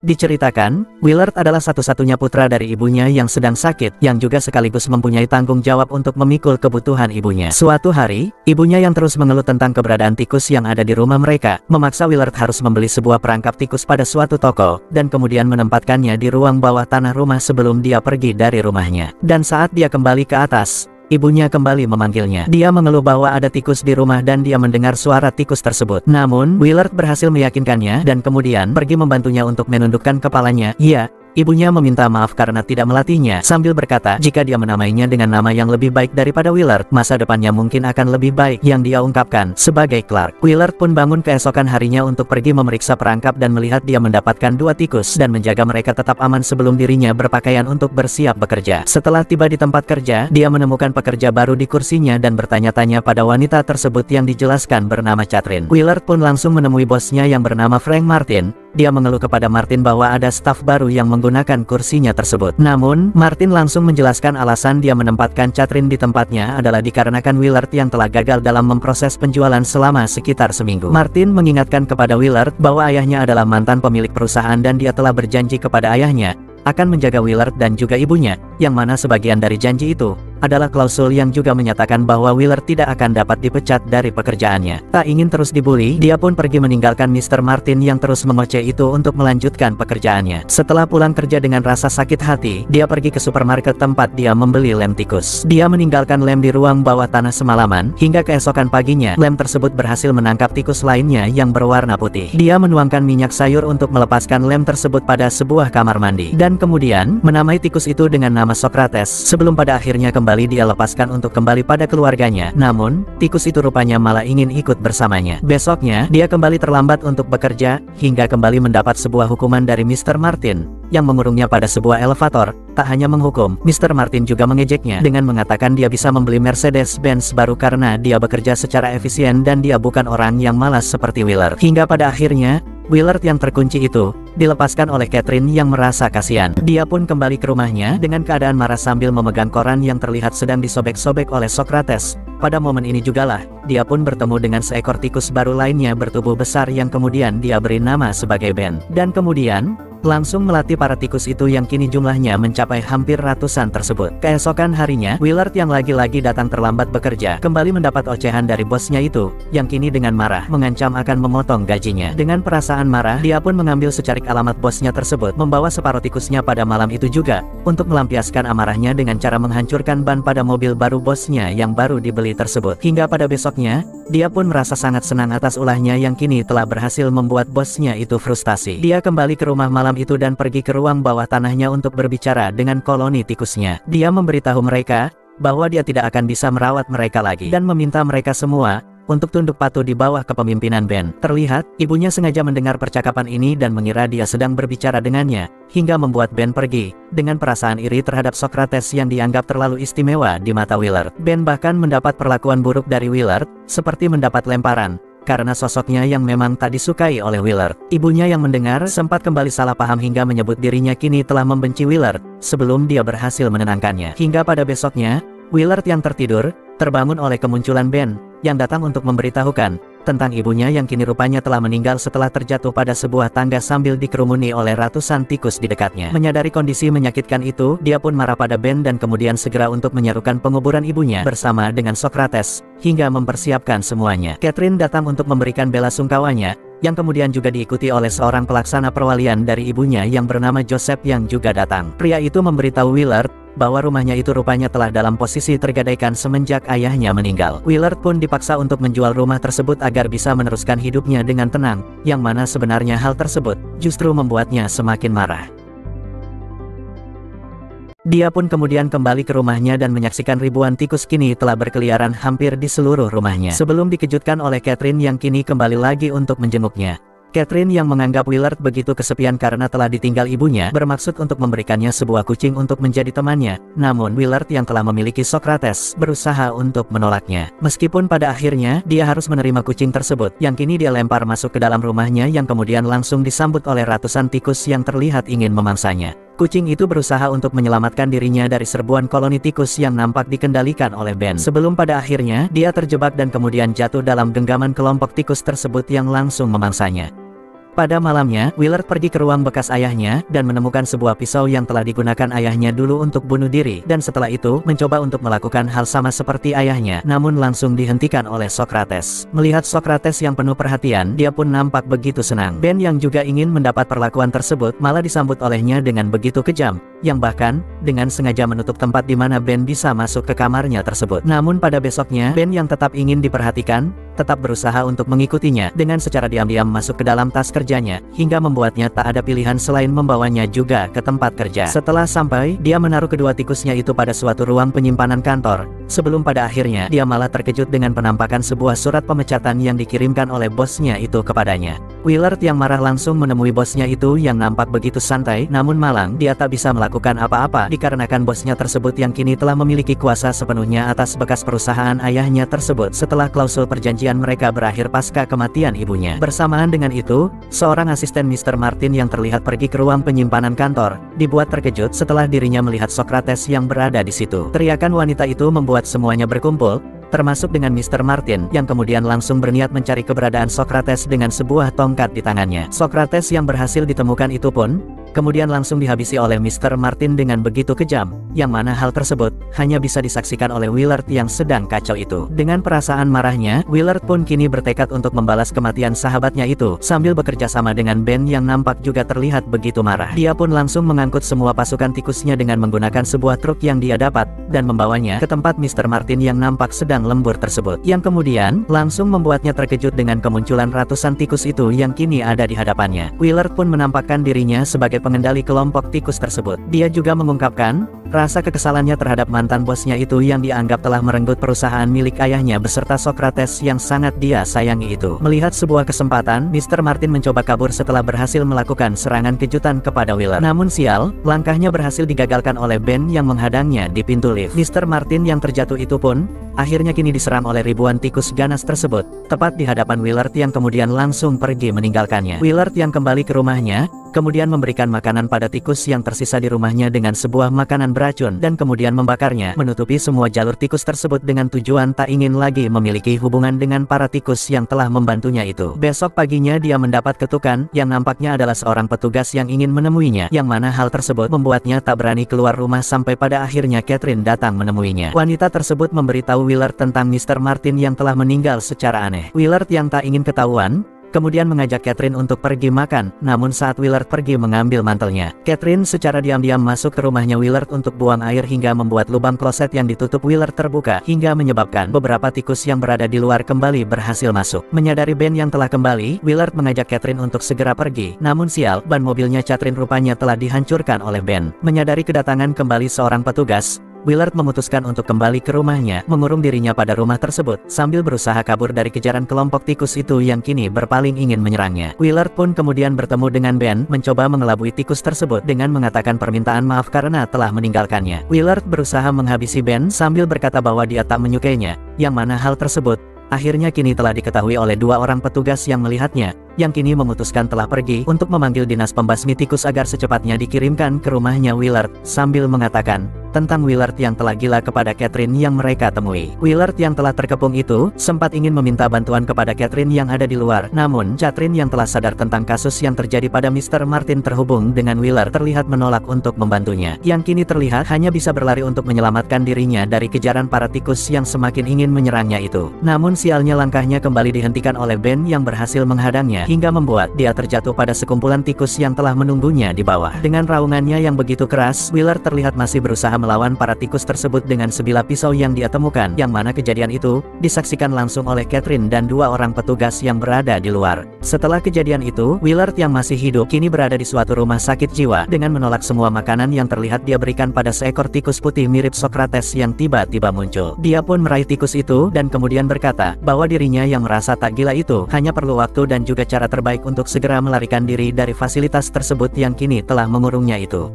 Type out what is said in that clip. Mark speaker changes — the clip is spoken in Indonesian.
Speaker 1: Diceritakan, Willard adalah satu-satunya putra dari ibunya yang sedang sakit, yang juga sekaligus mempunyai tanggung jawab untuk memikul kebutuhan ibunya. Suatu hari, ibunya yang terus mengeluh tentang keberadaan tikus yang ada di rumah mereka, memaksa Willard harus membeli sebuah perangkap tikus pada suatu toko, dan kemudian menempatkannya di ruang bawah tanah rumah sebelum dia pergi dari rumahnya. Dan saat dia kembali ke atas, ibunya kembali memanggilnya. Dia mengeluh bahwa ada tikus di rumah dan dia mendengar suara tikus tersebut. Namun, Willard berhasil meyakinkannya dan kemudian pergi membantunya untuk menundukkan kepalanya. Iya, ibunya meminta maaf karena tidak melatihnya, sambil berkata jika dia menamainya dengan nama yang lebih baik daripada Willard, masa depannya mungkin akan lebih baik, yang dia ungkapkan sebagai Clark. Willard pun bangun keesokan harinya untuk pergi memeriksa perangkap dan melihat dia mendapatkan 2 tikus dan menjaga mereka tetap aman sebelum dirinya berpakaian untuk bersiap bekerja. Setelah tiba di tempat kerja, dia menemukan pekerja baru di kursinya dan bertanya-tanya pada wanita tersebut yang dijelaskan bernama Catherine. Willard pun langsung menemui bosnya yang bernama Frank Martin. Dia mengeluh kepada Martin bahwa ada staf baru yang menggunakan kursinya tersebut. Namun, Martin langsung menjelaskan alasan dia menempatkan Catherine di tempatnya adalah dikarenakan Willard yang telah gagal dalam memproses penjualan selama sekitar seminggu. Martin mengingatkan kepada Willard bahwa ayahnya adalah mantan pemilik perusahaan dan dia telah berjanji kepada ayahnya akan menjaga Willard dan juga ibunya, yang mana sebagian dari janji itu adalah klausul yang juga menyatakan bahwa Willard tidak akan dapat dipecat dari pekerjaannya. Tak ingin terus dibully, dia pun pergi meninggalkan Mr. Martin yang terus mengoceh itu untuk melanjutkan pekerjaannya. Setelah pulang kerja dengan rasa sakit hati, dia pergi ke supermarket tempat dia membeli lem tikus. Dia meninggalkan lem di ruang bawah tanah semalaman, hingga keesokan paginya, lem tersebut berhasil menangkap tikus lainnya yang berwarna putih. Dia menuangkan minyak sayur untuk melepaskan lem tersebut pada sebuah kamar mandi, dan kemudian menamai tikus itu dengan nama Socrates, sebelum pada akhirnya kembali dia lepaskan untuk kembali pada keluarganya. Namun, tikus itu rupanya malah ingin ikut bersamanya. Besoknya, dia kembali terlambat untuk bekerja, hingga kembali mendapat sebuah hukuman dari Mr. Martin, yang mengurungnya pada sebuah elevator. Tak hanya menghukum, Mr. Martin juga mengejeknya, dengan mengatakan dia bisa membeli Mercedes-Benz baru karena dia bekerja secara efisien dan dia bukan orang yang malas seperti Willard. Hingga pada akhirnya, Willard yang terkunci itu dilepaskan oleh Catherine yang merasa kasihan. Dia pun kembali ke rumahnya dengan keadaan marah sambil memegang koran yang terlihat sedang disobek-sobek oleh Socrates. Pada momen ini jugalah, dia pun bertemu dengan seekor tikus baru lainnya bertubuh besar yang kemudian dia beri nama sebagai Ben. Dan kemudian, langsung melatih para tikus itu yang kini jumlahnya mencapai hampir ratusan tersebut. Keesokan harinya, Willard yang lagi-lagi datang terlambat bekerja, kembali mendapat ocehan dari bosnya itu, yang kini dengan marah, mengancam akan memotong gajinya. Dengan perasaan marah, dia pun mengambil secarik alamat bosnya tersebut, membawa separuh tikusnya pada malam itu juga, untuk melampiaskan amarahnya dengan cara menghancurkan ban pada mobil baru bosnya yang baru dibeli tersebut. Hingga pada besoknya, dia pun merasa sangat senang atas ulahnya yang kini telah berhasil membuat bosnya itu frustasi. Dia kembali ke rumah malam itu dan pergi ke ruang bawah tanahnya untuk berbicara dengan koloni tikusnya. Dia memberitahu mereka bahwa dia tidak akan bisa merawat mereka lagi dan meminta mereka semua untuk tunduk patuh di bawah kepemimpinan Ben. Terlihat, ibunya sengaja mendengar percakapan ini dan mengira dia sedang berbicara dengannya, hingga membuat Ben pergi, dengan perasaan iri terhadap Socrates yang dianggap terlalu istimewa di mata Willard. Ben bahkan mendapat perlakuan buruk dari Willard, seperti mendapat lemparan, karena sosoknya yang memang tak disukai oleh Willard. Ibunya yang mendengar sempat kembali salah paham hingga menyebut dirinya kini telah membenci Willard, sebelum dia berhasil menenangkannya. Hingga pada besoknya, Willard yang tertidur, terbangun oleh kemunculan Ben, yang datang untuk memberitahukan tentang ibunya yang kini rupanya telah meninggal setelah terjatuh pada sebuah tangga sambil dikerumuni oleh ratusan tikus di dekatnya. Menyadari kondisi menyakitkan itu, dia pun marah pada Ben dan kemudian segera untuk menyerukan penguburan ibunya bersama dengan Socrates, hingga mempersiapkan semuanya. Catherine datang untuk memberikan bela sungkawanya, yang kemudian juga diikuti oleh seorang pelaksana perwalian dari ibunya yang bernama Joseph yang juga datang. Pria itu memberitahu Willard bahwa rumahnya itu rupanya telah dalam posisi tergadaikan semenjak ayahnya meninggal. Willard pun dipaksa untuk menjual rumah tersebut agar bisa meneruskan hidupnya dengan tenang, yang mana sebenarnya hal tersebut justru membuatnya semakin marah. Dia pun kemudian kembali ke rumahnya dan menyaksikan ribuan tikus kini telah berkeliaran hampir di seluruh rumahnya. Sebelum dikejutkan oleh Catherine yang kini kembali lagi untuk menjenguknya. Catherine yang menganggap Willard begitu kesepian karena telah ditinggal ibunya, bermaksud untuk memberikannya sebuah kucing untuk menjadi temannya. Namun Willard yang telah memiliki Socrates berusaha untuk menolaknya. Meskipun pada akhirnya dia harus menerima kucing tersebut, yang kini dia lempar masuk ke dalam rumahnya yang kemudian langsung disambut oleh ratusan tikus yang terlihat ingin memangsanya. Kucing itu berusaha untuk menyelamatkan dirinya dari serbuan koloni tikus yang nampak dikendalikan oleh Ben. Sebelum pada akhirnya dia terjebak dan kemudian jatuh dalam genggaman kelompok tikus tersebut yang langsung memangsanya. Pada malamnya, Willard pergi ke ruang bekas ayahnya dan menemukan sebuah pisau yang telah digunakan ayahnya dulu untuk bunuh diri, dan setelah itu mencoba untuk melakukan hal sama seperti ayahnya, namun langsung dihentikan oleh Socrates. Melihat Socrates yang penuh perhatian, dia pun nampak begitu senang. Ben yang juga ingin mendapat perlakuan tersebut malah disambut olehnya dengan begitu kejam, yang bahkan dengan sengaja menutup tempat di mana Ben bisa masuk ke kamarnya tersebut. Namun pada besoknya, Ben yang tetap ingin diperhatikan, tetap berusaha untuk mengikutinya dengan secara diam-diam masuk ke dalam tas kerjanya, hingga membuatnya tak ada pilihan selain membawanya juga ke tempat kerja. Setelah sampai, dia menaruh kedua tikusnya itu pada suatu ruang penyimpanan kantor, sebelum pada akhirnya dia malah terkejut dengan penampakan sebuah surat pemecatan yang dikirimkan oleh bosnya itu kepadanya. Willard yang marah langsung menemui bosnya itu yang nampak begitu santai, namun malang dia tak bisa melakukan apa-apa dikarenakan bosnya tersebut yang kini telah memiliki kuasa sepenuhnya atas bekas perusahaan ayahnya tersebut setelah klausul perjanjian mereka berakhir pasca kematian ibunya. Bersamaan dengan itu, seorang asisten Mr. Martin yang terlihat pergi ke ruang penyimpanan kantor, dibuat terkejut setelah dirinya melihat Socrates yang berada di situ. Teriakan wanita itu membuat semuanya berkumpul, termasuk dengan Mr. Martin yang kemudian langsung berniat mencari keberadaan Socrates dengan sebuah tongkat di tangannya. Socrates yang berhasil ditemukan itu pun kemudian langsung dihabisi oleh Mr. Martin dengan begitu kejam, yang mana hal tersebut hanya bisa disaksikan oleh Willard yang sedang kacau itu. Dengan perasaan marahnya, Willard pun kini bertekad untuk membalas kematian sahabatnya itu, sambil bekerja sama dengan Ben yang nampak juga terlihat begitu marah. Dia pun langsung mengangkut semua pasukan tikusnya dengan menggunakan sebuah truk yang dia dapat, dan membawanya ke tempat Mr. Martin yang nampak sedang lembur tersebut, yang kemudian langsung membuatnya terkejut dengan kemunculan ratusan tikus itu yang kini ada di hadapannya. Willard pun menampakkan dirinya sebagai pengendali kelompok tikus tersebut. Dia juga mengungkapkan rasa kekesalannya terhadap mantan bosnya itu yang dianggap telah merenggut perusahaan milik ayahnya beserta Socrates yang sangat dia sayangi itu. Melihat sebuah kesempatan, Mr. Martin mencoba kabur setelah berhasil melakukan serangan kejutan kepada Willard. Namun sial, langkahnya berhasil digagalkan oleh Ben yang menghadangnya di pintu lift. Mr. Martin yang terjatuh itu pun akhirnya kini diserang oleh ribuan tikus ganas tersebut, tepat di hadapan Willard yang kemudian langsung pergi meninggalkannya. Willard yang kembali ke rumahnya, kemudian memberikan makanan pada tikus yang tersisa di rumahnya dengan sebuah makanan beracun dan kemudian membakarnya, menutupi semua jalur tikus tersebut dengan tujuan tak ingin lagi memiliki hubungan dengan para tikus yang telah membantunya itu. Besok paginya dia mendapat ketukan yang nampaknya adalah seorang petugas yang ingin menemuinya, yang mana hal tersebut membuatnya tak berani keluar rumah sampai pada akhirnya Catherine datang menemuinya. Wanita tersebut memberitahu Willard tentang Mr. Martin yang telah meninggal secara aneh. Willard yang tak ingin ketahuan, kemudian mengajak Catherine untuk pergi makan, namun saat Willard pergi mengambil mantelnya, Catherine secara diam-diam masuk ke rumahnya Willard untuk buang air hingga membuat lubang kloset yang ditutup Willard terbuka, hingga menyebabkan beberapa tikus yang berada di luar kembali berhasil masuk. Menyadari Ben yang telah kembali, Willard mengajak Catherine untuk segera pergi, namun sial, ban mobilnya Catherine rupanya telah dihancurkan oleh Ben. Menyadari kedatangan kembali seorang petugas, Willard memutuskan untuk kembali ke rumahnya, mengurung dirinya pada rumah tersebut, sambil berusaha kabur dari kejaran kelompok tikus itu yang kini berpaling ingin menyerangnya. Willard pun kemudian bertemu dengan Ben, mencoba mengelabui tikus tersebut dengan mengatakan permintaan maaf karena telah meninggalkannya. Willard berusaha menghabisi Ben sambil berkata bahwa dia tak menyukainya, yang mana hal tersebut akhirnya kini telah diketahui oleh dua orang petugas yang melihatnya, yang kini memutuskan telah pergi untuk memanggil dinas pembasmi tikus agar secepatnya dikirimkan ke rumahnya Willard, sambil mengatakan tentang Willard yang telah gila kepada Catherine yang mereka temui. Willard yang telah terkepung itu sempat ingin meminta bantuan kepada Catherine yang ada di luar, namun Catherine yang telah sadar tentang kasus yang terjadi pada Mr. Martin terhubung dengan Willard terlihat menolak untuk membantunya, yang kini terlihat hanya bisa berlari untuk menyelamatkan dirinya dari kejaran para tikus yang semakin ingin menyerangnya itu. Namun sialnya langkahnya kembali dihentikan oleh Ben yang berhasil menghadangnya, hingga membuat dia terjatuh pada sekumpulan tikus yang telah menunggunya di bawah. Dengan raungannya yang begitu keras, Willard terlihat masih berusaha melawan para tikus tersebut dengan sebilah pisau yang dia temukan, yang mana kejadian itu disaksikan langsung oleh Catherine dan dua orang petugas yang berada di luar. Setelah kejadian itu, Willard yang masih hidup kini berada di suatu rumah sakit jiwa dengan menolak semua makanan yang terlihat dia berikan pada seekor tikus putih mirip Socrates yang tiba-tiba muncul. Dia pun meraih tikus itu dan kemudian berkata bahwa dirinya yang merasa tak gila itu hanya perlu waktu dan juga cara terbaik untuk segera melarikan diri dari fasilitas tersebut yang kini telah mengurungnya itu.